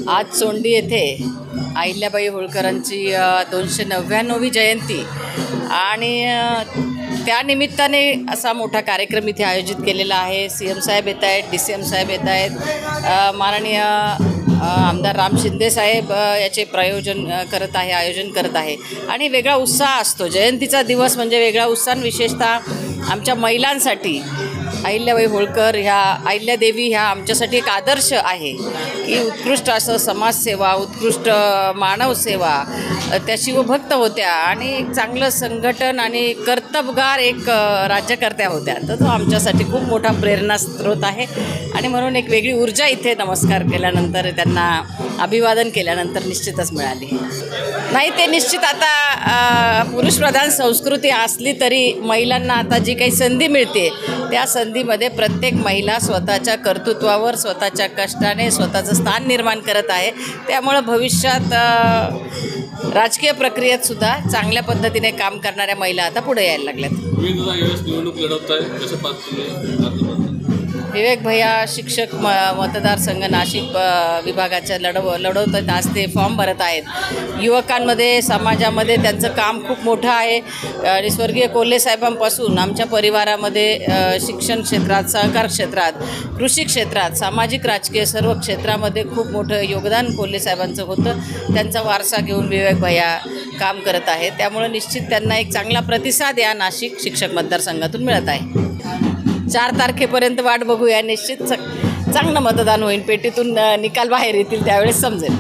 आज सोंडी येथे अहिल्याबाई होळकरांची 299वी जयंती आणि त्या निमित्ताने असा मोठा कार्यक्रम इथे आयोजित केलेला आहे। CM साहेब येत आहेत, DCM साहेब येत आहेत, माननीय आमदार राम शिंदे साहेब याचे आयोजन करत आहे आणि वेगळा उत्साह असतो। जयंतीचा दिवस म्हणजे वेगळा उत्साह, विशेषतः आमच्या महिलांसाठी अहिल्याबाई होळकर अहिल्यादेवी ह्या आमच्यासाठी एक आदर्श आहे की उत्कृष्ट असं समाजसेवा, उत्कृष्ट मानवसेवा, त्या शिवभक्त होत्या आणि एक चांगलं संघटन आणि कर्तबगार एक राज्यकर्त्या होत्या। तर तो आमच्यासाठी खूप मोठा प्रेरणास्रोत आहे आणि म्हणून एक वेगळी ऊर्जा इथे नमस्कार केल्यानंतर, त्यांना अभिवादन केल्यानंतर निश्चितच मिळाली। नाही, ते निश्चित आता पुरुषप्रधान संस्कृती असली तरी महिलांना आता जी काही संधी मिळते त्या संधीमध्ये प्रत्येक महिला स्वतःच्या कर्तृत्वावर, स्वतःच्या कष्टाने स्वतःचं स्थान निर्माण करत आहे। त्यामुळं भविष्यात राजकीय प्रक्रियेत सुद्धा चांगल्या पद्धतीने काम करणाऱ्या महिला आता पुढे यायला लागल्यात। विवेक भैया शिक्षक मतदारसंघ नाशिक विभागाच्या लढवत आज ते फॉर्म भरत आहेत। युवकांमध्ये, समाजामध्ये त्यांचं काम खूप मोठं आहे आणि स्वर्गीय कोल्हे साहेबांपासून आमच्या परिवारामध्ये शिक्षण क्षेत्रात, सहकार क्षेत्रात, कृषी क्षेत्रात, सामाजिक राजकीय सर्व क्षेत्रामध्ये खूप मोठं योगदान कोल्हे साहेबांचं होतं। त्यांचा वारसा घेऊन विवेक भैया काम करत आहे, त्यामुळे निश्चित त्यांना एक चांगला प्रतिसाद या नाशिक शिक्षक मतदारसंघातून मिळत आहे। 4 तारखेपर्यंत वाट बघूया, निश्चित चांगलं मतदान होईल, पेटीतून निकाल बाहेर येतील त्यावेळेस समजेल।